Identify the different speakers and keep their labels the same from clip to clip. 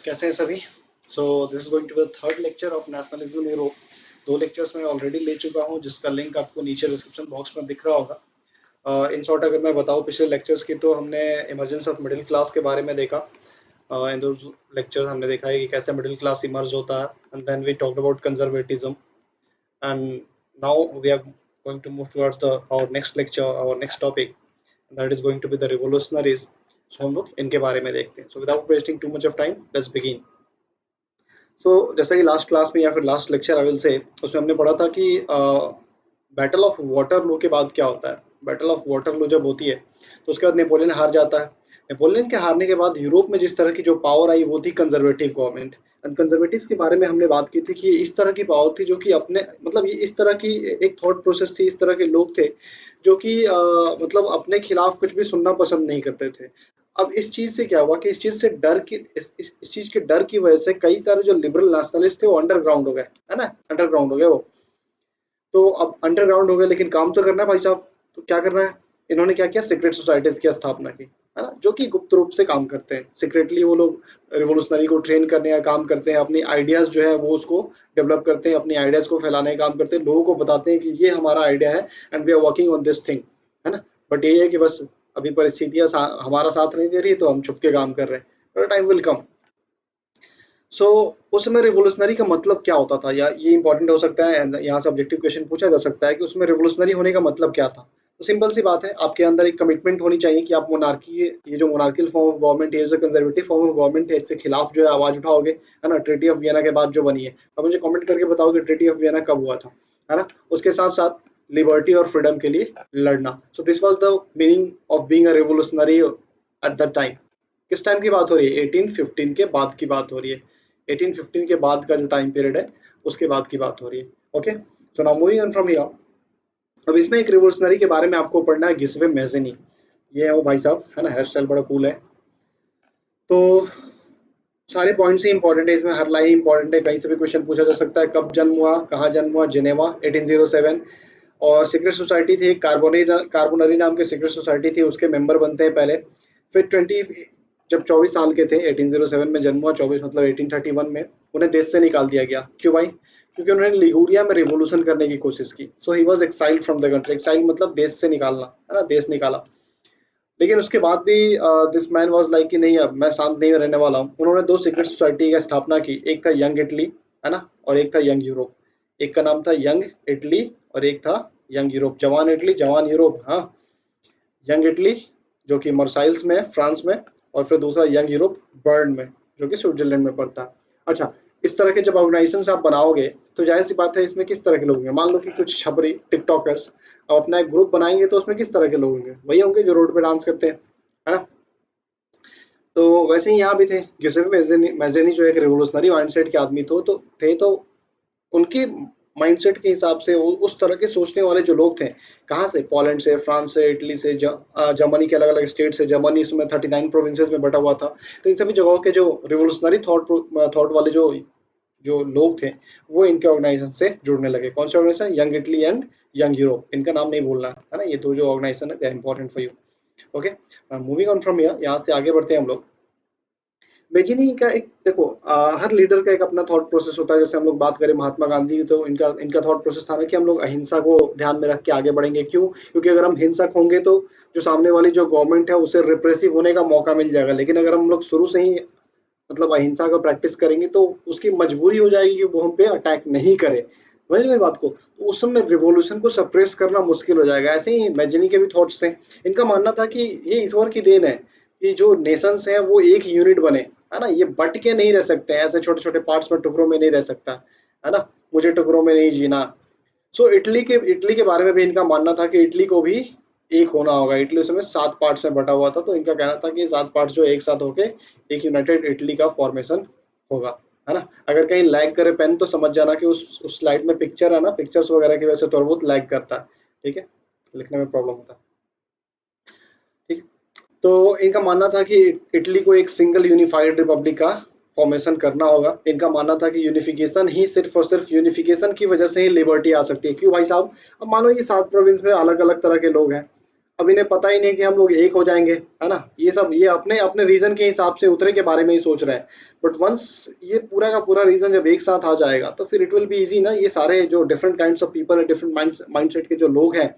Speaker 1: कैसे हैं सभी। So this is going to be the third lecture of nationalism in Europe. दो lectures मैं ऑलरेडी ले चुका हूं जिसका लिंक आपको नीचे डिस्क्रिप्शन बॉक्स में दिख रहा होगा। इन शॉर्ट अगर मैं बताऊं पिछले लेक्चर्स की, तो हमने इमर्जेंस ऑफ मिडिल क्लास के बारे में देखा। इन दो लेक्चर्स हमने देखा है कि कैसे मिडिल क्लास इमर्ज होता है, and then we talked about conservatism, and now we are going to move towards the our next lecture, our next topic, that is going to be the revolutionaries. So हम लोग इनके बारे में देखते हैं। So without wasting too much of time, let's begin. जैसा कि last class में या फिर last lecture I will say, उसमें हमने पढ़ा था कि बैटल ऑफ वाटरलू के बाद क्या होता है। बैटल ऑफ वाटरलू जब होती है तो उसके बाद नेपोलियन हार जाता है। नेपोलियन के हारने के बाद यूरोप में जिस तरह की जो पावर आई वो थी कंजर्वेटिव गवर्नमेंट। एंड कंजर्वेटिव्स के बारे में हमने बात की थी कि इस तरह की पावर थी जो कि अपने मतलब ये इस तरह की एक थॉट प्रोसेस थी, इस तरह के लोग थे जो कि मतलब अपने खिलाफ कुछ भी सुनना पसंद नहीं करते थे। अब इस चीज से क्या हुआ कि इस चीज से डर की इस चीज के डर की वजह से कई सारे जो लिबरल नेशनलिस्ट थे वो अंडरग्राउंड हो गए, है ना, अंडरग्राउंड हो गए वो। तो अब अंडरग्राउंड हो गए, लेकिन काम तो करना है भाई साहब। तो क्या करना है, इन्होंने क्या किया, सीक्रेट सोसाइटीज की स्थापना की, है ना, जो कि गुप्त रूप से काम करते हैं। सीक्रेटली वो लोग रिवोल्यूशनरी को ट्रेन करने का काम करते हैं, अपनी आइडियाज जो है वो उसको डेवलप करते हैं, अपनी आइडियाज को फैलाने का काम करते हैं, लोगों को बताते हैं कि ये हमारा आइडिया है and we are working on this thing, है ना। बट ये है कि बस अभी परिस्थितियां हमारा साथ नहीं दे रही, तो हम छुप के काम कर रहे हैं, टाइम विल कम। सो उस समय रिवोल्यूशनरी का मतलब क्या होता था, या ये इंपॉर्टेंट हो सकता है, यहाँ से ऑब्जेक्टिव क्वेश्चन पूछा जा सकता है कि उसमें रिवोल्यूशनरी होने का मतलब क्या था। तो सिंपल सी बात है, आपके अंदर एक कमिटमेंट होनी चाहिए कि आप मोनार्की, ये जो मोनार्कियल फॉर्म ऑफ गवर्नमेंट है, जो कंजर्वेटिव फॉर्म ऑफ गवर्नमेंट है, इससे खिलाफ जो है आवाज उठाओगे, है ना। ट्रीटी ऑफ वियना के बाद जो बनी है, अब मुझे कमेंट करके बताओगे ट्रीटी ऑफ वियना कब हुआ था, है ना। उसके साथ साथ लिबर्टी और फ्रीडम के लिए लड़ना। So this was the meaning of being a revolutionary at that time. किस टाइम की बात हो रही है, 1815 के बाद की बात हो रही है। 1815 के बाद का जो टाइम पीरियड है उसके बाद की बात हो रही है। Okay, so now moving on from here. अब इसमें एक रिवोल्यूशनरी के बारे में आपको पढ़ना है, गिस्वे मैज़ेनी। ये है वो भाई साहब, है ना, हेयर स्टाइल बड़ा कूल है। तो सारे पॉइंट्स ही इंपॉर्टेंट है इसमें, हर लाइन इंपॉर्टेंट है, कहीं से भी क्वेश्चन पूछा जा सकता है। कब जन्म हुआ, कहाँ जन्म हुआ, जिनेवा 1807। और सीक्रेट सोसाइटी थी, कार्बोनरी नाम की सीक्रेट सोसाइटी थी, उसके मेंबर बनते हैं पहले। फिर 20 जब 24 साल के थे, 1807 में जन्म हुआ, 24 मतलब 1831 में उन्हें देश से निकाल दिया गया। क्यों भाई? क्योंकि उन्होंने लिगुरिया में रिवोल्यूशन करने की कोशिश की। So he was exiled from the country. Exile मतलब देश से निकालना, है ना, देश निकाला। लेकिन उसके बाद भी दिस मैन वाज लाइक कि नहीं, अब मैं शांत नहीं रहने वाला हूँ। उन्होंने दो सीक्रेट सोसाइटी की स्थापना की, एक था यंग इटली, है ना, और एक था यंग यूरोप। एक का नाम था यंग इटली और एक था यंग यूरोप। जवान इटली, जवान यूरोप, हाँ। यंग इटली जो कि मर्साइल्स में है, फ्रांस में, और फिर दूसरा यंग यूरोप बर्न में, जो कि स्विट्जरलैंड में पड़ता है। अच्छा, इस तरह के जब ऑर्गेनाइजेशन आप बनाओगे तो जाहिर सी बात है इसमें किस तरह के लोग होंगे। मान लो कि कुछ छपरी टिकटॉकर्स अब अपना एक ग्रुप बनाएंगे, तो उसमें किस तरह के लोग होंगे, वही होंगे जो रोड पे डांस करते हैं, है ना। तो वैसे ही यहाँ भी थे। गिउसेppe मैज़ेनी जो एक रिवोल्यूशनरी माइंडसेट के आदमी तो उनके माइंडसेट के हिसाब से उस तरह के सोचने वाले जो लोग थे, कहाँ से, पोलैंड से, फ्रांस से, इटली से, जर्मनी के अलग अलग स्टेट से। जर्मनी इसमें 39 प्रोविंसेस में बटा हुआ था। तो इन सभी जगहों के जो रिवोल्यूशनरी थॉट वाले जो जो लोग थे, वो इनके ऑर्गेनाइजेशन से जुड़ने लगे। कौन से organization? Young Italy and young Europe. इनका नाम नहीं भूलना, है ना। ये दो जो ऑर्गेनाइजेशन है, they are important for you. Okay, moving on from here, यहाँ से आगे बढ़ते हैं हम लोग। बेजिनी का एक देखो, हर लीडर का एक अपना थॉट प्रोसेस होता है। जैसे हम लोग बात करें महात्मा गांधी, तो इनका इनका थॉट प्रोसेस था ना कि हम लोग अहिंसा को ध्यान में रख के आगे बढ़ेंगे। क्यों? क्योंकि अगर हम हिंसक होंगे तो जो सामने वाली जो गवर्नमेंट है उसे रिप्रेसिव होने का मौका मिल जाएगा। लेकिन अगर हम लोग शुरू से ही मतलब अहिंसा का प्रैक्टिस करेंगे तो उसकी मजबूरी हो जाएगी कि वो हम पे अटैक नहीं करे। समझ रहे मेरी बात को? तो उस समय रिवॉल्यूशन को सप्रेस करना मुश्किल हो जाएगा। ऐसे ही मैजनी के भी थॉट्स थे। इनका मानना था कि ये ईश्वर की देन है कि जो नेशंस हैं वो एक यूनिट बने, है ना। ये बट के नहीं रह सकते हैं, ऐसे छोटे छोटे पार्ट्स में, टुकड़ों में नहीं रह सकता, है ना। मुझे टुकड़ों में नहीं जीना। सो इटली के बारे में भी इनका मानना था कि इटली को भी एक होना होगा। इटली उस समय 7 पार्ट्स में बटा हुआ था, तो इनका कहना था कि ये 7 पार्ट्स जो एक साथ होके एक यूनाइटेड इटली का फॉर्मेशन होगा, है ना। अगर कहीं लैग करे पेन तो समझ जाना कि उस स्लाइड में पिक्चर है ना, पिक्चर्स वगैरह की वजह से थोड़ा बहुत लैग करता है, ठीक है, लिखने में प्रॉब्लम होता है, ठीक है। तो इनका मानना था कि इटली को एक सिंगल यूनिफाइड रिपब्लिक का फॉर्मेशन करना होगा। इनका मानना था कि यूनिफिकेशन ही, सिर्फ और सिर्फ यूनिफिकेशन की वजह से ही लिबर्टी आ सकती है। क्यों भाई साहब? अब मानो ये 7 प्रोविंस में अलग अलग तरह के लोग हैं, अब इन्हें पता ही नहीं कि हम लोग एक हो जाएंगे, है ना, ये सब ये अपने अपने रीजन के हिसाब से उतरे के बारे में ही सोच रहे हैं। बट वंस ये पूरा का पूरा रीजन जब एक साथ आ जाएगा तो फिर इट विल बी इजी ना, ये सारे जो डिफरेंट काइंड्स ऑफ पीपल है, डिफरेंट माइंडसेट के जो लोग हैं,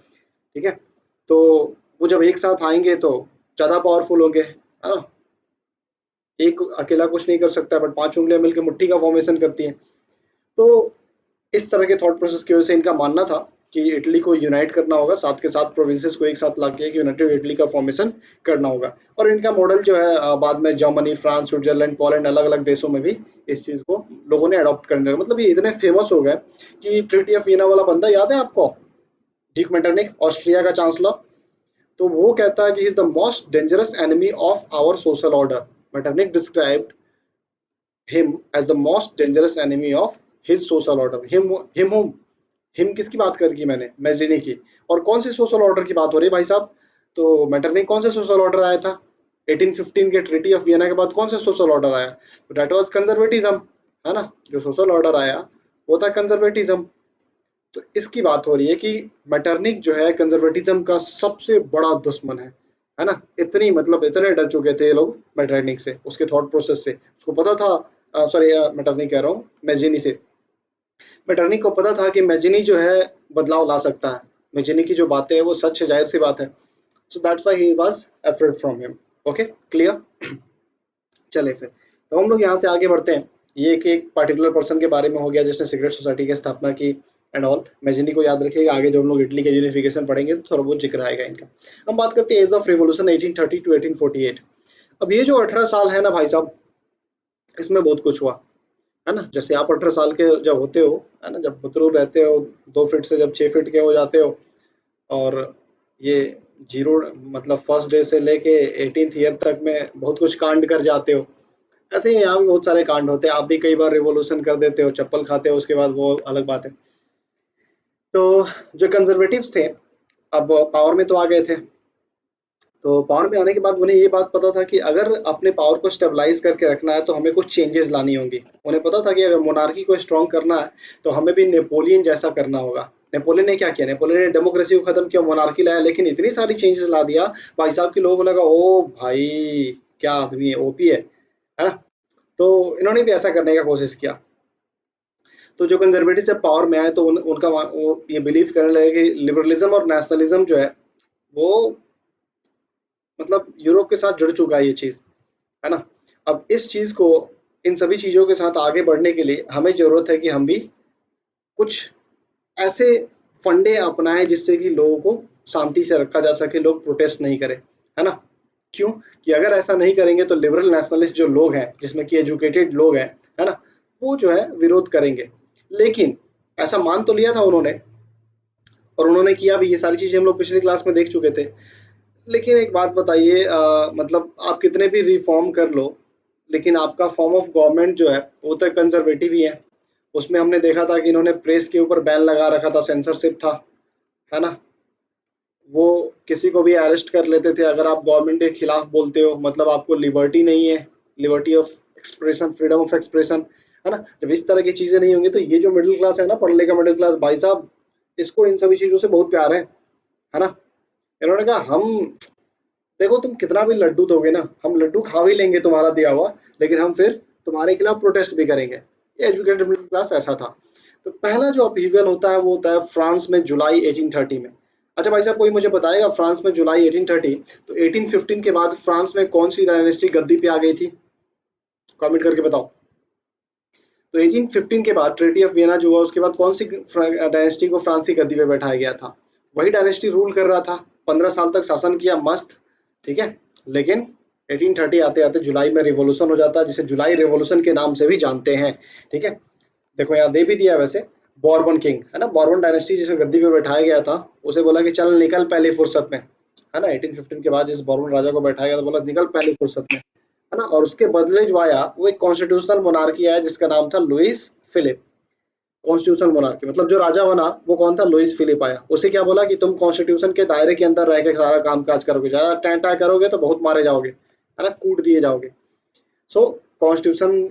Speaker 1: ठीक है, तो वो जब एक साथ आएंगे तो ज्यादा पावरफुल होंगे, है ना। एक अकेला कुछ नहीं कर सकता, बट 5 उंगलियां मिलकर मुट्ठी का फॉर्मेशन करती हैं। तो इस तरह के थॉट प्रोसेस की वजह से इनका मानना था कि इटली को यूनाइट करना होगा, सात के सात प्रोविंसेस को एक साथ लाके एक यूनाइटेड इटली का फॉर्मेशन करना होगा। और इनका मॉडल जो है बाद में जर्मनी, फ्रांस, स्विट्जरलैंड, पोलैंड, अलग अलग देशों में भी इस चीज को लोगों ने अडॉप्ट करने लगा। मतलब ये इतने फेमस हो गए कि ट्रीटी ऑफ वियना वाला बंदा याद है आपको, डीक मेटरनिक, ऑस्ट्रिया का चांसलर, तो वो कहता है कि he is the most dangerous enemy of our social order. Metternich described him as the most dangerous enemy of his social order. Him किसकी बात कर की मैंने, मैजिनी की। और कौन सी सोशल ऑर्डर की बात हो रही है भाई साहब, तो मेटरनिक कौन सा सोशल ऑर्डर आया था 1815 के ट्रीटी ऑफ वियना के बाद, कौन सा सोशल ऑर्डर आया, तो दैट वाज कंजर्वेटिज्म, है ना। जो सोशल ऑर्डर आया वो था कंजर्वेटिज्म। तो इसकी बात हो रही है कि मेटरनिक जो है कंजर्वेटिज्म का सबसे बड़ा दुश्मन है ना। इतनी मतलब इतने डर चुके थे ये लोग मेटरनिक से, उसके थॉट प्रोसेस से। उसको पता था, सॉरी मेटरनिक कह रहा हूँ, मैजिनी से। मेटरनिक को पता था कि मैजिनी जो है बदलाव ला सकता है, मैजिनी की जो बातें हैं वो सच है, जाहिर सी बात है। So that's why he was afraid from him. Okay, clear. चले फिर तो हम लोग यहाँ से आगे बढ़ते हैं। ये एक पार्टिकुलर पर्सन के बारे में हो गया जिसने सीक्रेट सोसाइटी की स्थापना की एंड ऑल। मैजिनी को याद रखिएगा, आगे जब हम लोग इटली के यूनिफिकेशन पढ़ेंगे तो थोड़ा बहुत जिक्र आएगा इनका। हम बात करते हैं एज ऑफ रिवोल्यूशन 1830 टू 1848। अब ये जो 18 साल है ना भाई साहब, इसमें बहुत कुछ हुआ, है ना। जैसे आप 18 साल के जब होते हो, है ना, जब बुतरू रहते हो, 2 फीट से जब 6 फीट के हो जाते हो, और ये जीरो मतलब फर्स्ट डे से लेके 18th ईयर तक में बहुत कुछ कांड कर जाते हो। ऐसे ही यहाँ भी बहुत सारे कांड होते हैं, आप भी कई बार रिवॉल्यूशन कर देते हो, चप्पल खाते हो उसके बाद, वो अलग बात है। तो जो कंजर्वेटिव्स थे अब पावर में तो आ गए थे, तो पावर में आने के बाद उन्हें ये बात पता था कि अगर अपने पावर को स्टेबलाइज करके रखना है तो हमें कुछ चेंजेस लानी होंगी। उन्हें पता था कि अगर मोनार्की को स्ट्रॉन्ग करना है तो हमें भी नेपोलियन जैसा करना होगा। नेपोलियन ने क्या किया, नेपोलियन ने डेमोक्रेसी को खत्म किया, मोनार्की लाया, लेकिन इतनी सारी चेंजेस ला दिया भाई साहब की लोगों को लगा ओ भाई क्या आदमी है, ओपी है ना। तो इन्होंने भी ऐसा करने का कोशिश किया। तो जो कंजर्वेटिव जब पावर में आए तो उनका वो ये बिलीव करने लगे कि लिबरलिज्म और नेशनलिज्म जो है वो मतलब यूरोप के साथ जुड़ चुका है ये चीज, है ना। अब इस चीज को, इन सभी चीजों के साथ आगे बढ़ने के लिए हमें जरूरत है कि हम भी कुछ ऐसे फंडे अपनाएं जिससे कि लोगों को शांति से रखा जा सके, लोग प्रोटेस्ट नहीं करें, है ना। क्यों कि अगर ऐसा नहीं करेंगे तो लिबरल नेशनलिस्ट जो लोग हैं, जिसमें कि एजुकेटेड लोग हैं, है ना, वो जो है विरोध करेंगे। लेकिन ऐसा मान तो लिया था उन्होंने, और उन्होंने किया भी, ये सारी चीजें हम लोग पिछली क्लास में देख चुके थे। लेकिन एक बात बताइए, मतलब आप कितने भी रिफॉर्म कर लो, लेकिन आपका फॉर्म ऑफ गवर्नमेंट जो है वो तो कंजर्वेटिव ही है। उसमें हमने देखा था कि इन्होंने प्रेस के ऊपर बैन लगा रखा था, सेंसरशिप था, है ना। वो किसी को भी अरेस्ट कर लेते थे अगर आप गवर्नमेंट के खिलाफ बोलते हो, मतलब आपको लिबर्टी नहीं है, liberty of expression, freedom of expression, है ना। जब इस तरह की चीजें नहीं होंगी तो ये जो मिडिल क्लास है ना, पढ़ लिखा मिडिल क्लास भाई साहब, इसको इन सभी चीजों से बहुत प्यार है ना। इन्होंने कहा हम, देखो तुम कितना भी लड्डू दोगे ना, हम लड्डू खा भी लेंगे तुम्हारा दिया हुआ, लेकिन हम फिर तुम्हारे खिलाफ प्रोटेस्ट भी करेंगे। ये एजुकेटेड मिडिल क्लास ऐसा था। तो पहला जो अपहीवल होता है वो होता है फ्रांस में जुलाई 1830 में। अच्छा भाई साहब, कोई मुझे बताएगा फ्रांस में जुलाई 1830, तो 1815 के बाद फ्रांस में कौन सी डायनेस्टी गद्दी पे आ गई थी, कमेंट करके बताओ। तो 1815 के बाद ट्रीटी ऑफ वियना जो हुआ उसके बाद कौन सी डायनेस्टी को फ्रांस की गद्दी पे बैठाया गया था, वही डायनेस्टी रूल कर रहा था, 15 साल तक शासन किया, मस्त, ठीक है। लेकिन 1830 आते आते जुलाई में रिवॉल्यूशन हो जाता है, जिसे जुलाई रिवॉल्यूशन के नाम से भी जानते हैं, ठीक है। देखो यहाँ दे भी दिया है वैसे, बॉर्बन किंग, है ना, बॉर्बन डायनेस्टी जिसे गद्दी पे बैठाया गया था, उसे बोला कि चल निकल पहली फुर्सत में, है ना। 1815 के बाद जिस बॉर्बन राजा को बैठाया गया था, बोला निकल पहली फुर्सत में, है ना। और उसके बदले जो आया वो एक कॉन्स्टिट्यूशनल मोनार्की आया जिसका नाम था लुइस फिलिप। कॉन्स्टिट्यूशनल मोनार्की मतलब जो राजा बना वो कौन था, लुइस फिलिप आया। उसे क्या बोला कि तुम कॉन्स्टिट्यूशन के दायरे के अंदर रह के सारा काम काज करोगे, ज्यादा टैंटा करोगे तो बहुत मारे जाओगे, है ना, कूट दिए जाओगे। सो कॉन्स्टिट्यूशन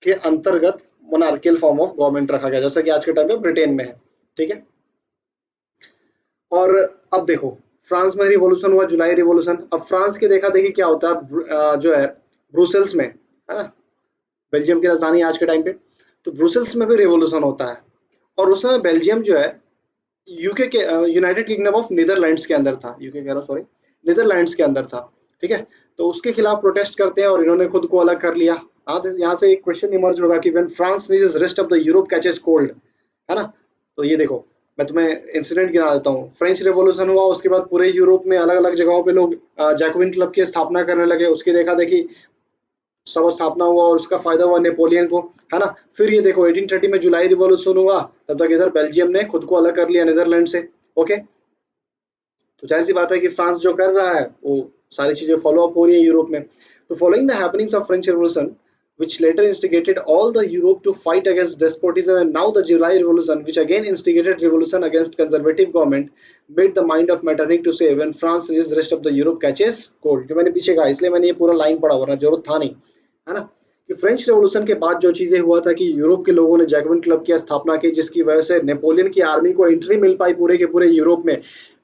Speaker 1: के अंतर्गत मोनार्कियल फॉर्म ऑफ गवर्नमेंट रखा गया, जैसा कि आज के टाइम में ब्रिटेन में है, ठीक है। और अब देखो फ्रांस में रिवॉल्यूशन हुआ, जुलाई रिवॉल्यूशन। अब फ्रांस के देखा देखी क्या होता है, जो है ब्रुसेल्स में, है ना, बेल्जियम की राजधानी आज के टाइम पे, तो ब्रुसेल्स में भी रिवॉल्यूशन होता है। और उस समय बेल्जियम जो है यूके के, यूनाइटेड किंगडम ऑफ नीदरलैंड्स के अंदर था, यूके कह रहा हूँ सॉरी, नीदरलैंड्स के अंदर था, ठीक है। तो उसके खिलाफ प्रोटेस्ट करते हैं और इन्होंने खुद को अलग कर लिया। यहाँ से एक क्वेश्चन इमर्ज होगा कि when France reaches rest of the Europe catches cold, है ना। तो ये देखो, मैं तुम्हें इंसिडेंट गिना देता हूँ। फ्रेंच रेवोल्यूशन हुआ, उसके बाद पूरे यूरोप में अलग अलग जगहों पे लोग जैकोबिन क्लब की स्थापना करने लगे। उसकी देखा देखी सब स्थापना हुआ और उसका फायदा हुआ नेपोलियन को, है ना। फिर ये देखो 1830 में जुलाई रिवॉल्यूशन हुआ, तब तक इधर बेल्जियम ने खुद को अलग कर लिया नीदरलैंड से। ओके, तो जाहिर सी बात है कि फ्रांस जो कर रहा है वो सारी चीजें फॉलो अप हो रही है यूरोप में। तो following the happenings of French revolution which later instigated all the Europe to fight against despotism, and now the July Revolution, which again instigated revolution against conservative government, made the mind of Metternich to say when France is rest of the Europe catches cold। जो मैंने पीछे कहा इसलिए मैंने ये पूरा line पढ़ा, वरना जरूरत था नहीं, है ना। कि फ्रेंच रेवोल्यूशन के बाद जो चीजें हुआ था कि यूरोप के लोगों ने जैकोबिन क्लब की स्थापना की, जिसकी वजह से नेपोलियन की आर्मी को एंट्री मिल पाई पूरे के पूरे यूरोप में।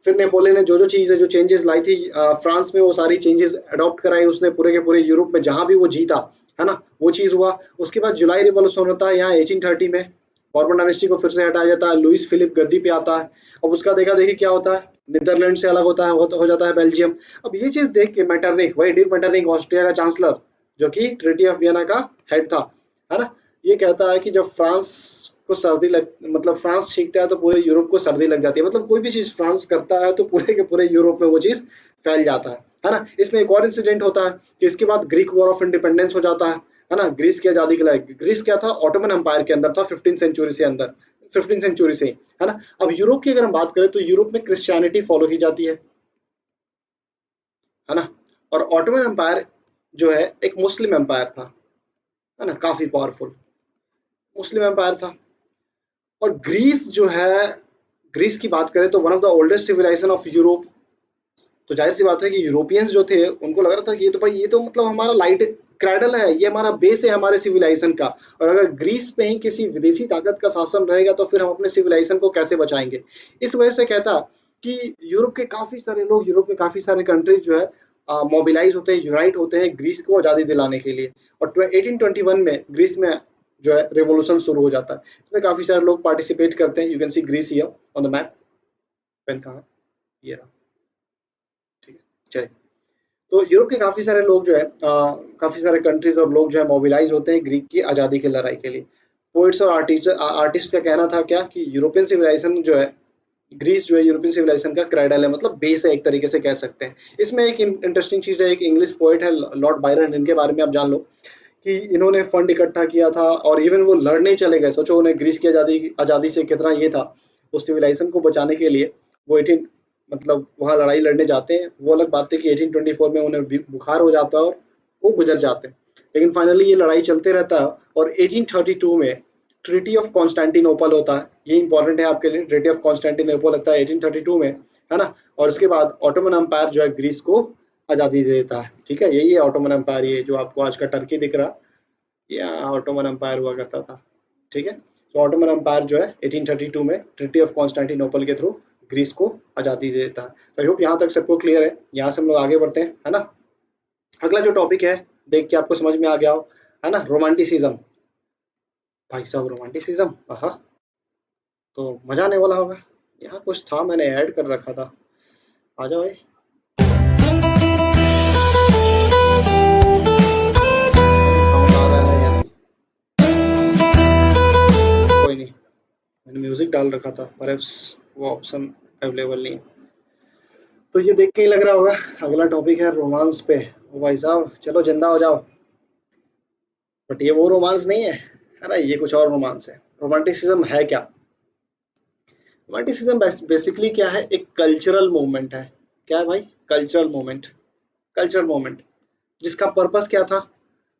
Speaker 1: फिर नेपोलियन ने जो जो चीजें, जो चेंजेस लाई थी फ्रांस में, वो सारी चेंजेस अडॉप्ट कराई उसने पूरे के पूरे यूरोप में, जहां भी वो जीता, है ना, वो चीज हुआ। उसके बाद जुलाई रिवॉल्यूशन होता है यहाँ 1830 में, बॉर्बन डायनेस्टी को फिर से हटाया जाता है, लुइस फिलिप गद्दी पे आता है। अब उसका देखा देखी क्या होता है, नीदरलैंड से अलग होता है, हो जाता है बेल्जियम। अब ये चीज देख के मेटरनिक, वही डिक मेटरनिक, ऑस्ट्रिया का चांसलर, जो कि ट्रीटी ऑफ वियना का हेड था, है ना, ये कहता है कि जब फ्रांस को सर्दी लग, मतलब फ्रांस छींकता है तो पूरे यूरोप को सर्दी लग जाती है। मतलब कोई भी चीज फ्रांस करता है तो पूरे के पूरे यूरोप में वो चीज फैल जाता है ना। इसमें एक और इंसिडेंट होता है कि इसके बाद ग्रीक वॉर ऑफ इंडिपेंडेंस हो जाता है ना, ग्रीस की आजादी के लिए। ग्रीस क्या था, ऑटोमन एम्पायर के अंदर था 15 सेंचुरी से अंदर, 15 सेंचुरी से, है ना। अब यूरोप की अगर हम बात करें तो यूरोप में क्रिश्चियनिटी फॉलो की जाती है ना। और ऑटोमन एम्पायर जो है एक मुस्लिम एम्पायर था, है ना, काफी पावरफुल मुस्लिम एम्पायर था। और ग्रीस जो है, ग्रीस की बात करें तो one of the oldest civilization of Europe. तो जाहिर सी बात है कि यूरोपियंस जो थे उनको लग रहा था कि ये तो भाई, ये तो मतलब हमारा लाइट क्रैडल है, ये हमारा बेस है हमारे सिविलाइजेशन का, और अगर ग्रीस पे ही किसी विदेशी ताकत का शासन रहेगा तो फिर हम अपने सिविलाइजेशन को कैसे बचाएंगे। इस वजह से कहता कि यूरोप के काफी सारे लोग, यूरोप के काफी सारे कंट्रीज जो है मोबिलाइज होते हैं, यूनाइट होते हैं ग्रीस को आज़ादी दिलाने के लिए। और 1821 में ग्रीस में जो है रेवोल्यूशन शुरू हो जाता है। इसमें काफी सारे लोग पार्टिसिपेट करते हैं। You can see Greece here on the map. Pen कहाँ है, ये रहा, ठीक है, चलिए। तो यूरोप के काफी सारे लोग जो है, काफी सारे कंट्रीज और लोग जो है मोबिलाइज होते हैं ग्रीक की आजादी की लड़ाई के लिए। पोइट्स और आर्टिस्ट का कहना था क्या कि यूरोपियन सिविलाइजेशन जो है, ग्रीस जो है यूरोपियन सिविलाइजेशन का क्रेडल है, मतलब बेस है एक तरीके से कह सकते हैं। इसमें एक इंटरेस्टिंग चीज है, एक इंग्लिश पोइट है लॉर्ड बायरन, इनके बारे में आप जान लो कि इन्होंने फंड इकट्ठा किया था और इवन वो लड़ने चले गए। सोचो उन्हें ग्रीस की आजादी आजादी से कितना ये था, उस सिविलाइजेशन को बचाने के लिए वो 18 मतलब वहाँ लड़ाई लड़ने जाते हैं। वो अलग बात है कि 1824 में उन्हें बुखार हो जाता है और वो गुजर जाते हैं। लेकिन फाइनली ये लड़ाई चलते रहता है और 1832 में ट्रीटी ऑफ कॉन्स्टेंटिनोपल होता है। ये इंपॉर्टेंट है आपके लिए, ट्रीटी ऑफ कॉन्स्टेंटिनोपल लगता है 1832 में, है ना। और उसके बाद ऑटोमन एम्पायर जो है ग्रीस को आज़ादी दे देता है, ठीक है। यही है ऑटोमन एम्पायर, ये जो आपको आज का टर्की दिख रहा, ये ऑटोमन एम्पायर हुआ करता था, ठीक है। तो ऑटोमन एम्पायर जो है 1832 में ट्रीटी ऑफ कॉन्स्टेंटिनोपल के थ्रू ग्रीस को आज़ादी दे देता है। तो आई होप यहाँ तक सबको क्लियर है। यहाँ से हम लोग आगे बढ़ते हैं, है ना। अगला जो टॉपिक है, देख के आपको समझ में आ गया हो, है ना, रोमांटिसिज्म। भाई साहब रोमांटिसिज्म, आहा, तो मजा आने वाला होगा। यहाँ कुछ था मैंने ऐड कर रखा था, आ जाओ भाई। साउंड आ रहा है या नहीं, कोई नहीं, मैंने म्यूजिक डाल रखा था पर वो ऑप्शन अवेलेबल नहीं। तो ये देख के ही लग रहा होगा अगला टॉपिक है रोमांस पे। ओ भाई साहब चलो जिंदा हो जाओ। बट ये वो रोमांस नहीं है ना, ये कुछ और रोमांस है। रोमांटिसिज्म है क्या? रोमांटिसिज्म बेसिकली क्या है, एक कल्चरल मूवमेंट है। क्या है भाई? Cultural movement. कल्चरल मूवमेंट जिसका पर्पस क्या था,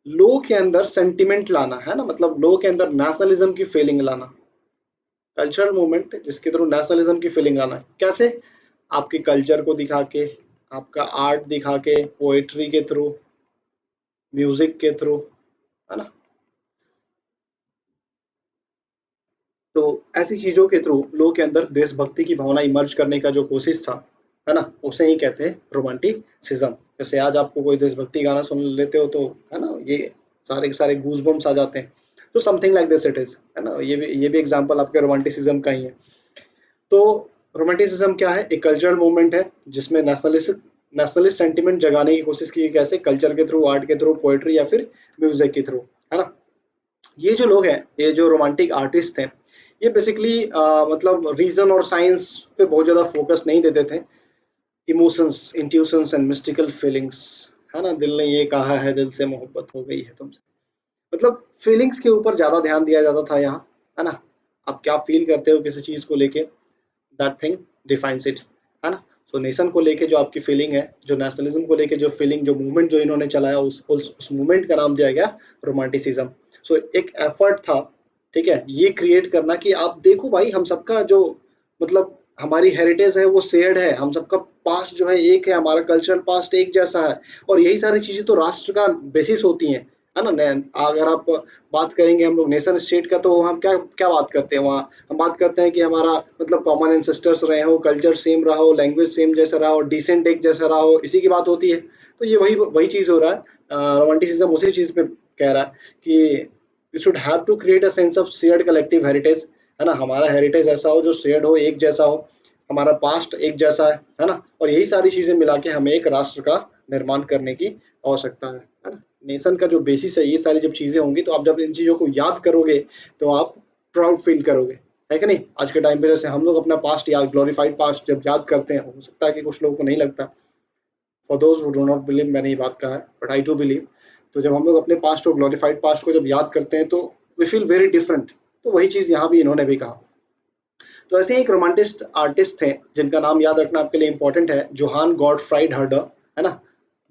Speaker 1: लोग के अंदर सेंटिमेंट लाना, है ना, मतलब लोग के अंदर नेशनलिज्म की फीलिंग लाना। कल्चरल मूवमेंट जिसके थ्रू नेशनलिज्म की फीलिंग लाना। कैसे? आपके कल्चर को दिखा के, आपका आर्ट दिखा के, पोएट्री के थ्रू, म्यूजिक के थ्रू, है ना। तो ऐसी चीजों के थ्रू लोगों के अंदर देशभक्ति की भावना इमर्ज करने का जो कोशिश था, है ना, उसे ही कहते हैं रोमांटिसिज्म। जैसे आज आपको कोई देशभक्ति गाना सुन लेते हो तो है ना, ये सारे के सारे गूज बम्स आ जाते हैं। तो something like this it is, है ना, ये भी एग्जांपल आपके रोमांटिसिज्म का ही है। तो रोमांटिसिज्म क्या है? एक कल्चरल मूवमेंट है जिसमें नेशनलिस्ट सेंटिमेंट जगाने की कोशिश की, कैसे? कल्चर के थ्रू, आर्ट के थ्रू, पोएट्री या फिर म्यूजिक के थ्रू, है ना। ये जो लोग हैं, ये जो रोमांटिक आर्टिस्ट हैं, ये बेसिकली मतलब रीजन और साइंस पे बहुत ज्यादा फोकस नहीं देते थे। Emotions, intuitions and mystical feelings, है ना, दिल ने ये कहा है, दिल से मोहब्बत हो गई है तुमसे, मतलब फीलिंग्स के ऊपर ज्यादा ध्यान दिया जाता था यहाँ, है ना। आप क्या फील करते हो किसी चीज को लेके, दैट थिंग डिफाइंस इट, है ना। सो नेशन को लेके जो आपकी फीलिंग है, जो नेशनलिज्म को लेके जो फीलिंग, जो मूवमेंट जो इन्होंने चलाया, उस मूवमेंट का नाम दिया गया रोमांटिसिज्म। सो एक एफर्ट था, ठीक है, ये क्रिएट करना कि आप देखो भाई, हम सबका जो मतलब हमारी हेरिटेज है वो शेयर्ड है, हम सबका पास्ट जो है एक है, हमारा कल्चरल पास्ट एक जैसा है, और यही सारी चीजें तो राष्ट्र का बेसिस होती हैं, है ना। अगर आप बात करेंगे हम लोग नेशन स्टेट का, तो हम क्या क्या बात करते हैं वहाँ? हम बात करते हैं कि हमारा मतलब कॉमन एंसेस्टर्स रहे हो, कल्चर सेम रहा हो, लैंग्वेज सेम जैसा रहा हो, डिसेंट एक जैसा रहा हो, इसी की बात होती है। तो ये वही वही चीज हो रहा है, रोमांटिसिज्म उसी चीज पे कह रहा है कि you should have to create a sense of shared collective heritage, है ना, हमारा हेरिटेज ऐसा हो जो शेयर्ड हो, एक जैसा हो, हमारा पास्ट एक जैसा है ना, और यही सारी चीजें मिला के हमें एक राष्ट्र का निर्माण करने की आवश्यकता है ना। नेशन का जो बेसिस है, ये सारी जब चीजें होंगी, तो आप जब इन चीजों को याद करोगे तो आप प्राउड फील करोगे, है कि नहीं। आज के टाइम पे जैसे हम लोग अपना पास्ट याद, ग्लोरीफाइड पास्ट जब याद करते हैं, हो सकता है कि कुछ लोगों को नहीं लगता, for those who do not believe, मैंने ये बात कहा है, बट आई डू बिलीव। तो जब हम लोग अपने पास्ट को, ग्लोरीफाइड पास्ट को जब याद करते हैं, तो वी फील वेरी डिफरेंट। तो वही चीज यहाँ भी इन्होंने भी कहा। तो ऐसे ही एक रोमांटिस्ट आर्टिस्ट थे जिनका नाम याद रखना आपके लिए इंपॉर्टेंट है, जोहान गॉटफ्राइड हर्डर, है ना,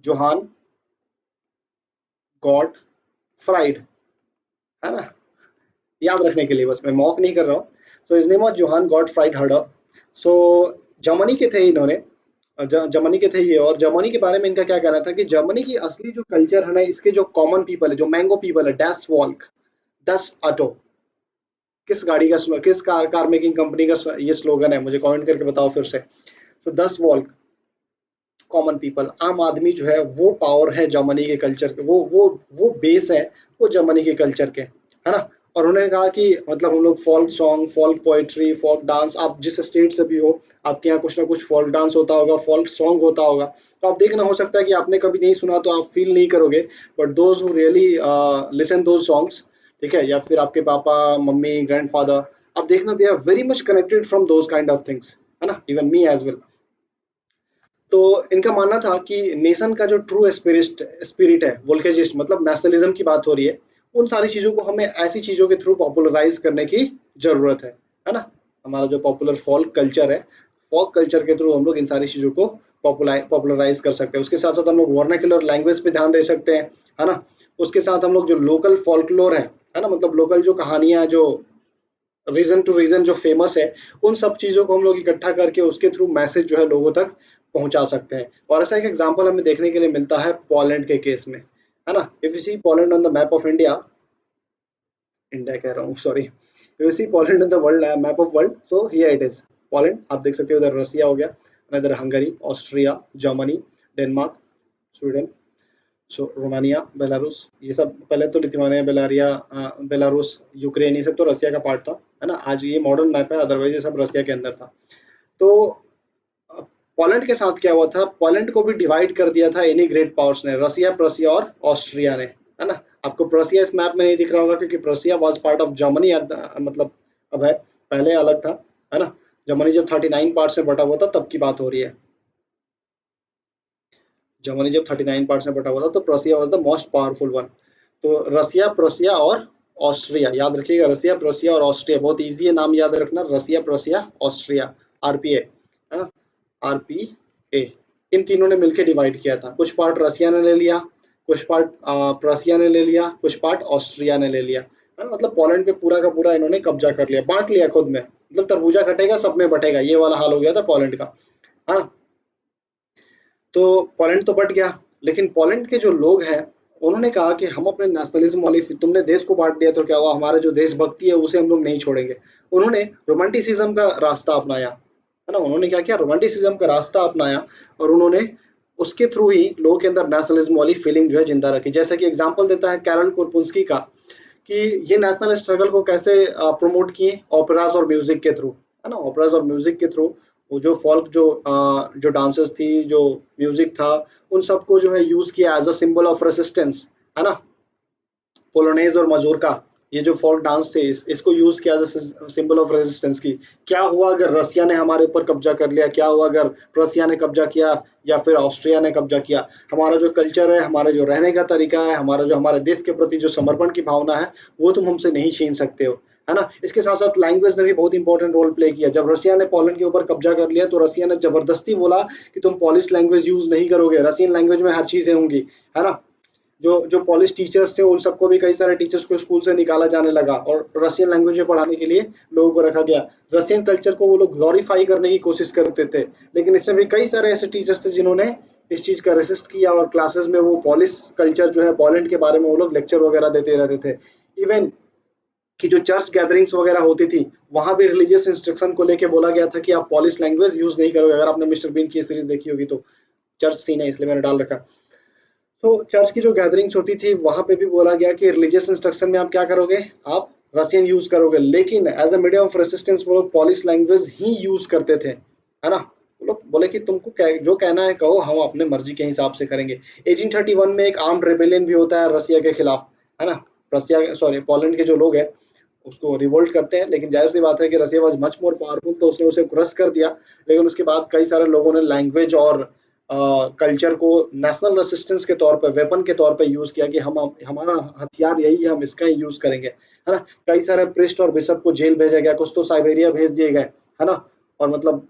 Speaker 1: जोहान गॉटफ्राइड, है ना, याद रखने के लिए, बस मैं मॉक नहीं कर रहा हूँ। So his name was Johann Gottfried Herder. So Germany के थे इन्होंने, जर्मनी के थे ये, और जर्मनी के बारे में इनका क्या कहना था कि जर्मनी की असली जो कल्चर है ना, इसके जो कॉमन पीपल है, जो मैंगो पीपल है, डैश वॉल्क, दस ऑटो, किस गाड़ी का किस कार मेकिंग कंपनी का ये स्लोगन है, मुझे कमेंट करके बताओ फिर से। तो 10 वॉल्क, कॉमन पीपल, आम आदमी जो है वो पावर है जर्मनी के कल्चर के, वो बेस है, वो जर्मनी के कल्चर के, है ना। और उन्होंने कहा कि मतलब हम लोग folk song, folk poetry, folk dance, आप जिस स्टेट से भी हो, आपके यहाँ कुछ ना कुछ फोल्क डांस होता होगा, फोल्क सॉन्ग होता होगा। तो आप देखना, हो सकता है कि आपने कभी नहीं सुना तो आप फील नहीं करोगे, but those who really listen those songs, ठीक है, या फिर आपके पापा, मम्मी, ग्रैंडफादर, आप देखना, they are very much connected from those kind of things, है ना, इवन मी एज वेल। तो इनका मानना था कि नेशन का जो ट्रू स्पिरिट स्पिरिट है, वोल्केजिस्ट मतलब नेशनलिज्म की बात हो रही है, उन सारी चीजों को हमें ऐसी चीजों के थ्रू पॉपुलराइज करने की जरूरत है ना। हमारा जो पॉपुलर फोल्क कल्चर है, फोक कल्चर के थ्रू हम लोग इन सारी चीजों को पॉपुलराइज कर सकते हैं। उसके साथ साथ हम लोग वर्नाक्युलर लैंग्वेज पे ध्यान दे सकते हैं, है ना। उसके साथ हम लोग जो लोकल फोल्कलोर है ना, मतलब लोकल जो कहानियां, जो रीजन टू रीजन जो फेमस है, उन सब चीजों को हम लोग इकट्ठा करके उसके थ्रू मैसेज जो है लोगों तक पहुंचा सकते हैं। और ऐसा एक एग्जांपल हमें देखने के लिए मिलता है पोलैंड के केस में, है ना। If you see Poland on the map of India, India कह रहा हूँ, sorry, if you see Poland on the world map of world, so here it is Poland, आप देख सकते हो, उधर रसिया हो गया, इधर Hungary, Austria, Germany, Denmark, Sweden, so Romania, Belarus, ये सब पहले तो लिथुआनिया, बेलारूस, यूक्रेन, ये सब तो रसिया का पार्ट था, है ना। आज ये मॉडर्न मैप है, अदरवाइज ये सब रसिया के अंदर था। तो पोलैंड के साथ क्या हुआ था, पोलैंड को भी डिवाइड कर दिया था इन्हीं ग्रेट पावर्स ने, रसिया, प्रसिया और ऑस्ट्रिया ने, है ना। आपको प्रसिया इस मैप में नहीं दिख रहा होगा क्योंकि प्रसिया वाज पार्ट ऑफ जर्मनी, मतलब अब है, पहले अलग था, है ना। जर्मनी जब 39 पार्ट्स में बटा हुआ था तब की बात हो रही है, जर्मनी जब 39 पार्ट्स में बटा हुआ था, तो प्रसिया was the most powerful one. तो रसिया, प्रसिया और ऑस्ट्रिया, याद रखिएगा, रसिया, प्रसिया और ऑस्ट्रिया, बहुत इजी है नाम याद रखना, रसिया, प्रसिया, ऑस्ट्रिया, आरपीए, है ना, आरपीए। इन तीनों ने मिलकर डिवाइड किया था, कुछ पार्ट रसिया ने ले लिया, कुछ पार्ट प्रसिया ने ले लिया, कुछ पार्ट ऑस्ट्रिया ने ले लिया, है ना। मतलब पोलैंड पे पूरा का पूरा इन्होंने कब्जा कर लिया, बांट लिया खुद में, मतलब तरबूजा कटेगा सब में बटेगा, ये वाला हाल हो गया था पोलैंड का। हाँ, तो पोलैंड तो बट गया, लेकिन पोलैंड के जो लोग हैं, उन्होंने कहा कि हम अपने नेशनलिज्म वाली, तुमने देश को बांट दिया तो क्या हुआ, हमारा जो देशभक्ति है उसे हम लोग नहीं छोड़ेंगे। उन्होंने रोमांटिसिज्म का रास्ता अपनाया, है ना। उन्होंने क्या किया, रोमांटिसिज्म का रास्ता अपनाया और उन्होंने उसके थ्रू ही लोगों के अंदर नेशनलिज्म वाली फीलिंग जो है जिंदा रखी। जैसे कि एग्जांपल देता है कैरल कुरपुंस्की का, कि ये नेशनल स्ट्रगल को कैसे प्रमोट किए, ओपेरास और म्यूजिक के थ्रू, है ना। ओपेरास और म्यूजिक के थ्रू वो जो फोल्क जो डांसेस थी, जो म्यूजिक था, उन सबको जो है यूज किया as a symbol of resistance, है ना। पोलोनेज और मजोर्का, ये जो फोल्क डांस थे, इसको यूज किया एज सिंबल ऑफ रेजिस्टेंस की। क्या हुआ अगर रसिया ने हमारे ऊपर कब्जा कर लिया, क्या हुआ अगर रसिया ने कब्जा किया या फिर ऑस्ट्रिया ने कब्जा किया, हमारा जो कल्चर है, हमारे जो रहने का तरीका है, हमारा जो हमारे देश के प्रति जो समर्पण की भावना है, वो तुम हमसे नहीं छीन सकते हो, है ना। इसके साथ साथ लैंग्वेज ने भी बहुत इंपॉर्टेंट रोल प्ले किया। जब रसिया ने पोलैंड के ऊपर कब्जा कर लिया तो रसिया ने जबरदस्ती बोला कि तुम पॉलिश लैंग्वेज यूज नहीं करोगे, रसियन लैंग्वेज में हर चीजें होंगी, है ना। जो जो पॉलिश टीचर्स थे उन सबको भी, कई सारे टीचर्स को स्कूल से निकाला जाने लगा और रशियन लैंग्वेज में पढ़ाने के लिए लोगों को रखा गया। रशियन कल्चर को वो लोग ग्लोरीफाई करने की कोशिश करते थे, लेकिन इसमें भी कई सारे ऐसे टीचर्स थे जिन्होंने इस चीज का रेसिस्ट किया और क्लासेस में वो पॉलिश कल्चर जो है, पोलैंड के बारे में वो लोग लेक्चर वगैरह देते रहते थे। इवन कि जो चर्च गैदरिंग्स वगैरह होती थी, वहां भी रिलीजियस इंस्ट्रक्शन को लेके बोला गया था कि आप पॉलिश लैंग्वेज यूज नहीं करोगे। अगर आपने मिस्टर बीन की सीरीज देखी होगी तो, चर्च सीन है इसलिए मैंने डाल रखा। तो चर्च की जो गैदरिंग्स होती थी वहां पे भी बोला गया कि रिलीजियस इंस्ट्रक्शन में आप क्या करोगे, आप रसियन यूज करोगे, लेकिन as a medium of resistance वो लोग पॉलिश लैंग्वेज ही यूज करते थे, है ना। वो लोग बोले कि तुमको जो कहना है कहो, हम अपने मर्जी के हिसाब से करेंगे। 1831 में एक आर्म्ड रेबेलियन भी होता है रसिया के खिलाफ, है ना। रसिया सॉरी पोलैंड के जो लोग हैं उसको रिवोल्ट करते हैं, लेकिन जाहिर सी बात है कि रसिया वाज मच मोर पावरफुल, तो उसने उसे क्रश कर दिया। लेकिन उसके बाद कई सारे लोगों ने लैंग्वेज और कल्चर को नेशनल रेसिस्टेंस के तौर पे, वेपन के तौर पे यूज किया कि हम हमारा हथियार यही है, हम इसका ही यूज करेंगे, है ना। कई सारे प्रिस्ट और बिशप को जेल भेजा गया, कुछ तो साइबेरिया भेज दिए गए, है ना, और मतलब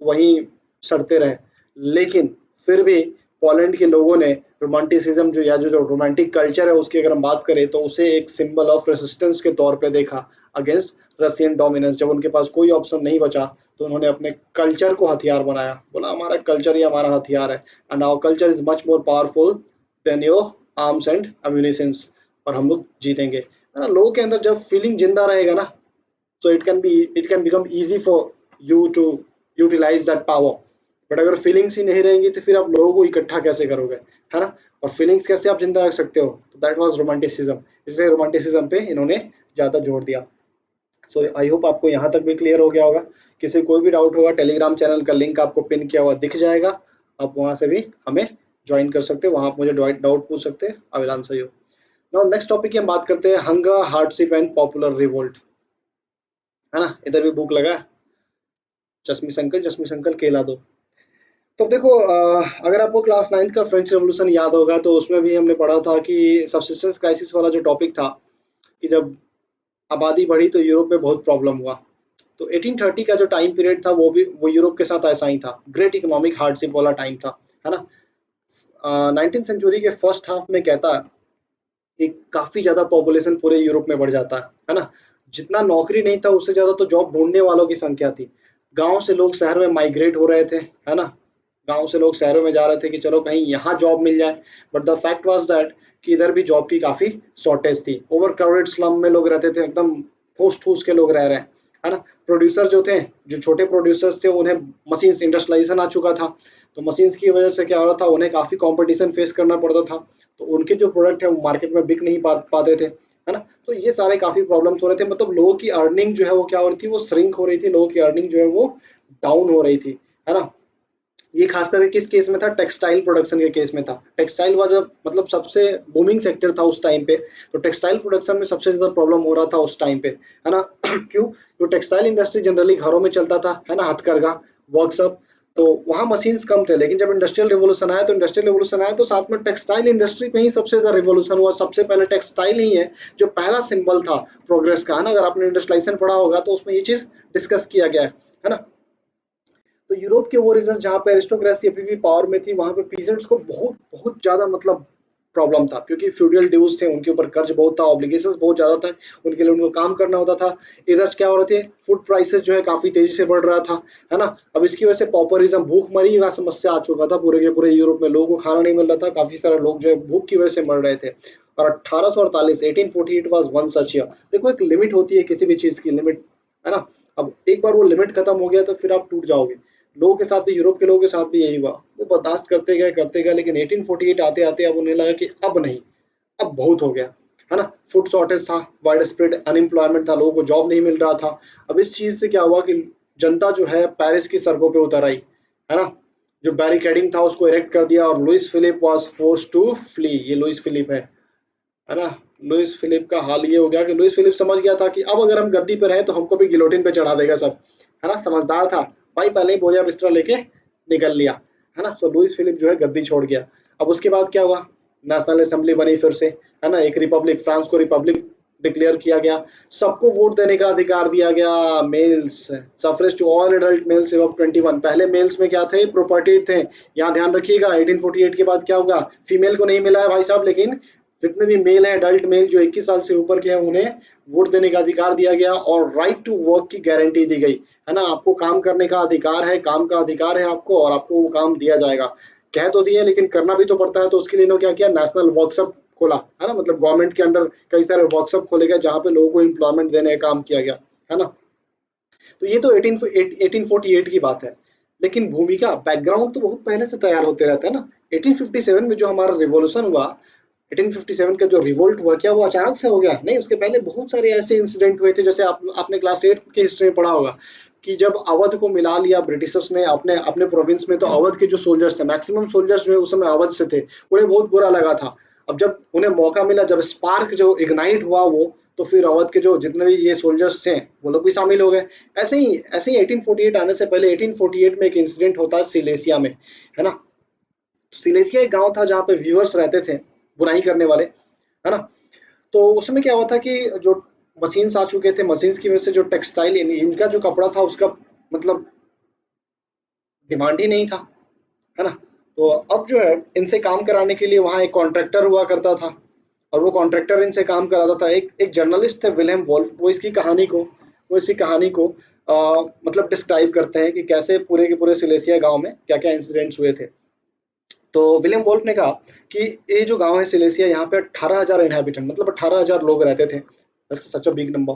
Speaker 1: वहीं सड़ते रहे। लेकिन फिर भी पोलैंड के लोगों ने रोमांटिसिज्म जो, या जो रोमांटिक कल्चर है उसकी अगर हम बात करें तो उसे एक सिंबल ऑफ रेसिस्टेंस के तौर पे देखा अगेंस्ट रशियन डोमिनेंस। जब उनके पास कोई ऑप्शन नहीं बचा तो उन्होंने अपने कल्चर को हथियार बनाया, बोला हमारा कल्चर ही हमारा हथियार है, and our culture is much more powerful than your arms and ammunitions, और हम लोग जीतेंगे, है ना। लोगों के अंदर जब फीलिंग जिंदा रहेगा ना, so it can become easy for you to utilize that power। But अगर फीलिंग्स ही नहीं रहेंगी तो फिर आप लोगों को इकट्ठा कैसे करोगे, है ना। और फीलिंग्स कैसे आप जिंदा रख सकते हो, तो दैट वाज रोमांटिसिज्म। इसलिए रोमांटिसिज्म पे इन्होंने ज्यादा जोर दिया। सो आई होप आपको यहाँ तक भी क्लियर हो गया होगा। किसी कोई भी डाउट होगा, टेलीग्राम चैनल का लिंक आपको पिन किया हुआ दिख जाएगा, आप वहां से भी हमें ज्वाइन कर सकते हो, वहां आप मुझे डाउट पूछ सकते हैं, I will answer you. Now next topic की हम बात करते हैं, hunger, hardship and popular revolt, है ना। इधर भी बुक लगा, चश्मी संकल केला दो। तो देखो अगर आपको क्लास 9th का फ्रेंच रेवोल्यूशन याद होगा तो उसमें भी हमने पढ़ा था कि सब्सिस्टेंस क्राइसिस वाला जो टॉपिक था, कि जब आबादी बढ़ी तो यूरोप में बहुत प्रॉब्लम हुआ। तो 1830 का जो टाइम पीरियड था वो यूरोप के साथ ऐसा ही था, ग्रेट इकोनॉमिक हार्डशिप वाला टाइम था, है ना। 19th सेंचुरी के फर्स्ट हाफ में कहता है कि काफी ज्यादा पॉपुलेशन पूरे यूरोप में बढ़ जाता है ना। जितना नौकरी नहीं था उससे ज्यादा तो जॉब ढूंढने वालों की संख्या थी। गांव से लोग शहर में माइग्रेट हो रहे थे, है ना। गांव से लोग शहरों में जा रहे थे कि चलो कहीं यहाँ जॉब मिल जाए, but the fact was that कि इधर भी जॉब की काफी शॉर्टेज थी। ओवर क्राउडेड स्लम में लोग रहते थे, एकदम ठूस ठूस के लोग रह रहे हैं, है ना। प्रोड्यूसर जो थे, जो छोटे प्रोड्यूसर्स थे, उन्हें मशीन्स इंडस्ट्रियलाइजेशन आ चुका था, तो मशीन्स की वजह से क्या हो रहा था, उन्हें काफी कंपटीशन फेस करना पड़ता था। तो उनके जो प्रोडक्ट है वो मार्केट में बिक नहीं पाते थे, है ना। तो ये सारे काफी प्रॉब्लम्स हो रहे थे, मतलब लोगों की अर्निंग जो है वो क्या हो रही थी, वो श्रिंक हो रही थी, लोगों की अर्निंग जो है वो डाउन हो रही थी, है ना। ये खास करके किस केस में था, टेक्सटाइल प्रोडक्शन के केस में था। टेक्सटाइल वाज मतलब सबसे बूमिंग सेक्टर था उस टाइम पे, तो टेक्सटाइल प्रोडक्शन में सबसे ज्यादा प्रॉब्लम हो रहा था उस टाइम पे, है ना। क्यों, तो टेक्सटाइल इंडस्ट्री जनरली घरों में चलता था, है ना, हथकरघा वर्कशॉप, तो वहां मशीन्स कम थे। लेकिन जब इंडस्ट्रियल रिवोल्यूशन आया तो साथ में टेक्सटाइल इंडस्ट्री पे ही सबसे ज्यादा रिवोल्यूशन हुआ। सबसे पहले टेक्सटाइल ही है जो पहला सिंबल था प्रोग्रेस का, है ना। अगर आपने इंडस्ट्रियलाइजेशन पढ़ा होगा तो उसमें ये चीज डिस्कस किया गया है ना। तो यूरोप के वो रीजन जहाँ पे एरिस्टोक्रेसी अभी भी पावर में थी, वहां पे पीजेंट्स को बहुत बहुत ज्यादा मतलब प्रॉब्लम था, क्योंकि फ्यूडल ड्यूज थे, उनके ऊपर कर्ज बहुत था, ऑब्लिगेशंस बहुत ज्यादा था, उनके लिए उनको काम करना होता था। इधर क्या हो रहे थे, फूड प्राइसेस जो है काफी तेजी से बढ़ रहा था, है ना। अब इसकी वजह से पॉपुलिज्म, भूखमरी का समस्या आ चुका था पूरे के पूरे यूरोप में, लोगों को खाना नहीं मिल रहा था, काफी सारे लोग जो है भूख की वजह से मर रहे थे। और 1848 1848 वाज वन सच ईयर। देखो एक लिमिट होती है किसी भी चीज की, लिमिट, है ना। अब एक बार वो लिमिट खत्म हो गया तो फिर आप टूट जाओगे। लोगों के साथ भी, यूरोप के लोगों के साथ भी यही हुआ, वो बर्दाश्त करते गए, लेकिन 1848 आते आते अब उन्हें लगा कि अब नहीं, अब बहुत हो गया, है ना। फूड शॉर्टेज था, वाइड स्प्रेड अनएम्प्लॉयमेंट था, लोगों को जॉब नहीं मिल रहा था। अब इस चीज से क्या हुआ कि जनता जो है पेरिस की सड़कों पे उतर आई, है ना। जो बैरिकेडिंग था उसको इरेक्ट कर दिया और Louis Philippe was forced to flee. ये लुइस फिलिप है ना। लुइस फिलिप का हाल ये हो गया कि लुइस फिलिप समझ गया था कि अब अगर हम गद्दी पे रहे तो हमको भी गिलोटिन पे चढ़ा देगा सब, है ना। समझदार था भाई, पहले ही बोरिया बिस्तरा लेके निकल लिया, है ना। सो लुइस फिलिप जो है गद्दी छोड़ गया। अब उसके बाद क्या हुआ, नेशनल असेंबली बनी फिर से, है ना। एक रिपब्लिक, फ्रांस को रिपब्लिक डिक्लेयर किया गया। सबको वोट देने का अधिकार दिया गया, males, suffrage to all adult males above 21। पहले मेल्स में क्या थे, प्रॉपर्टी थे। यहाँ ध्यान रखिएगा 1848 के बाद क्या होगा, फीमेल को नहीं मिला है भाई साहब, लेकिन जितने भी मेल हैं, अडल्ट मेल जो 21 साल से ऊपर के हैं, उन्हें वोट देने का अधिकार दिया गया और राइट टू वर्क की गारंटी दी गई, है ना। आपको काम करने का अधिकार है, काम का अधिकार है आपको, और आपको वो काम दिया जाएगा। कह तो दिए लेकिन करना भी तो पड़ता है, तो उसके लिए इन्होंने क्या किया, नेशनल वर्कशॉप खोला, है ना। मतलब गवर्नमेंट के अंडर कई सारे वर्कशॉप खोले गए जहाँ पे लोगों को एम्प्लॉयमेंट देने का काम किया गया, है ना। तो ये तो 1848 की बात है, लेकिन भूमिका बैकग्राउंड तो बहुत पहले से तैयार होते रहता है ना। 1857 में जो हमारा रिवॉल्यूशन हुआ, 1857 का जो रिवोल्ट हुआ, क्या वो अचानक से हो गया? नहीं, उसके पहले बहुत सारे ऐसे इंसिडेंट हुए थे, जैसे आपने क्लास 8 के हिस्ट्री में पढ़ा होगा कि जब अवध को मिला लिया ब्रिटिशर्स ने अपने अपने प्रोविंस में, तो अवध के जो सोल्जर्स थे, मैक्सिमम सोल्जर्स जो है उस समय अवध से थे, उन्हें बहुत बुरा लगा था। अब जब उन्हें मौका मिला, जब स्पार्क जो इग्नाइट हुआ वो, तो फिर अवध के जो जितने भी ये सोल्जर्स थे वो लोग भी शामिल हो गए। ऐसे ही 1848 आने से पहले 1848 में एक इंसिडेंट होता है सिलेसिया में, है ना। सिलेसिया एक गांव था जहाँ पे व्यूअर्स रहते थे, बुनाई करने वाले, है ना। तो उस समय क्या हुआ था कि जो मशीन्स आ चुके थे, मशीन्स की वजह से जो टेक्सटाइल इनका जो कपड़ा था उसका मतलब डिमांड ही नहीं था, है ना। तो अब जो है इनसे काम कराने के लिए वहाँ एक कॉन्ट्रैक्टर हुआ करता था, और वो कॉन्ट्रैक्टर इनसे काम कराता था। एक जर्नलिस्ट थे विलियम वोल्फ, वो इसकी कहानी को मतलब डिस्क्राइब करते हैं कि कैसे पूरे के पूरे सिलेसिया गांव में क्या क्या इंसिडेंट्स हुए थे। तो विलियम वोल्फ ने कहा कि ये जो गांव है सिलेसिया, यहाँ पे 18,000 इनहेबिटेंट, मतलब 18,000 लोग रहते थे। सच अ बिग नंबर,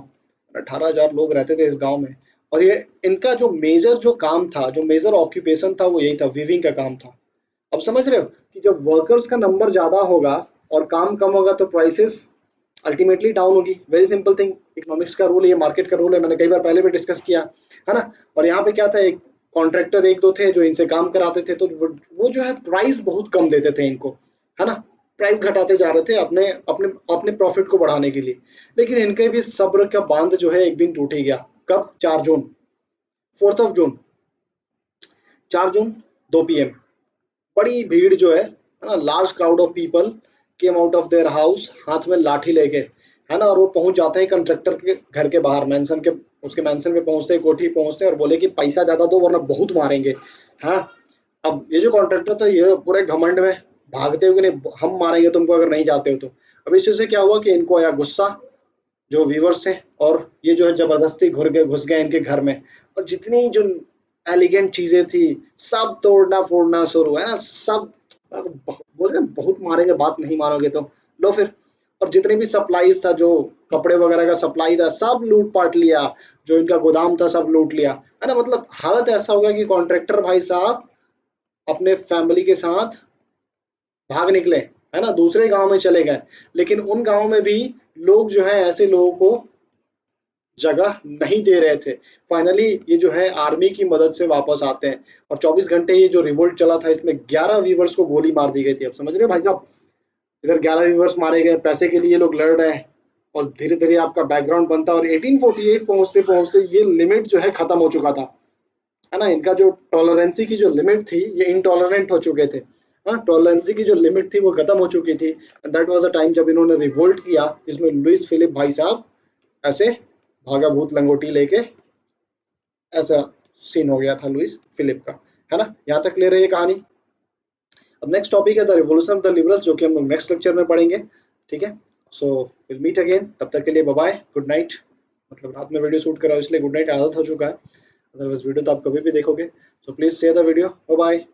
Speaker 1: 18,000 लोग रहते थे इस गांव में। और ये इनका जो मेजर जो काम था, जो मेजर ऑक्यूपेशन था, वो यही था, वीविंग का काम था। अब समझ रहे हो कि जब वर्कर्स का नंबर ज्यादा होगा और काम कम होगा तो प्राइसेस अल्टीमेटली डाउन होगी। वेरी सिंपल थिंग, इकोनॉमिक्स का रूल है, मार्केट का रूल है, मैंने कई बार पहले भी डिस्कस किया, है ना। और यहाँ पे क्या था, एक कॉन्ट्रैक्टर एक दो थे जो इनसे काम कराते थे, तो वो जो है प्राइस बहुत कम देते थे इनको, है ना। प्राइस घटाते जा रहे थे अपने अपने अपने प्रॉफिट को बढ़ाने के लिए। लेकिन इनके भी सब्र का बांध जो है एक दिन टूट ही गया। कब? 4 जून, 4 जून, 4 जून, 2 PM, बड़ी भीड़ जो है ना, large crowd of people came out of their house, हाथ में लाठी लेके, है ना। और वो पहुंच जाते हैं कंट्रैक्टर के घर के बाहर, मैंसन के, उसके मैंसन पे पहुंचते हैं, कोठी पहुंचते हैं और बोले कि पैसा ज्यादा दो वरना बहुत मारेंगे, हाँ। अब ये जो कॉन्ट्रैक्टर था ये पूरे घमंड में भागते हुए, नहीं हम मारेंगे तुमको अगर नहीं जाते हो तो। अब इस चीज से क्या हुआ कि इनको आया गुस्सा, जो व्यूवर्स थे, और ये जो है जबरदस्ती घुस गए इनके घर में, और जितनी जो एलिगेंट चीजें थी सब तोड़ना फोड़ना शुरू, है ना। सब बोले बहुत मारेंगे, बात नहीं मानोगे तो लो फिर। और जितने भी सप्लाईज था, जो कपड़े वगैरह का सप्लाई था, सब लूट पाट लिया, जो इनका गोदाम था सब लूट लिया, है ना। मतलब हालत ऐसा हो गया कि कॉन्ट्रैक्टर भाई साहब अपने फैमिली के साथ भाग निकले, है ना, दूसरे गांव में चले गए। लेकिन उन गांव में भी लोग जो है ऐसे लोगों को जगह नहीं दे रहे थे। फाइनली ये जो है आर्मी की मदद से वापस आते हैं, और 24 घंटे ये जो रिवोल्ट चला था इसमें 11 वीवर्स को गोली मार दी गई थी। अब समझ रहे हो भाई साहब, इधर 11 वीवर्स मारे गए, पैसे के लिए लोग लड़ रहे हैं, और धीरे धीरे आपका बैकग्राउंड बनता है। और 1848 पहुंचते पहुंचते ये लिमिट जो है खत्म हो चुका था, है ना। इनका जो टॉलरेंसी की जो लिमिट थी, ये इनटॉलरेंट हो चुके थे, हाँ। टॉलरेंसी की जो लिमिट थी वो खत्म हो चुकी थी, and that was a time जब इन्होंने रिवोल्ट किया, जिसमें लुइस फिलिप भाई साहब ऐसे भागा भूत लंगोटी लेके, ऐसा सीन हो गया था लुइस फिलिप का, है ना। यहाँ तक ले रही है कहानी। अब नेक्स्ट टॉपिक है the revolution of the liberals, जो कि हम लोग नेक्स्ट लेक्चर में पढ़ेंगे, ठीक है। सो विल मीट अगेन, तब तक के लिए बाय बाय, गुड नाइट। मतलब रात में वीडियो शूट कर रहा हूँ इसलिए गुड नाइट आदत हो चुका है, अदरवाइज वीडियो तो आप कभी भी देखोगे। So please share the video, bye bye.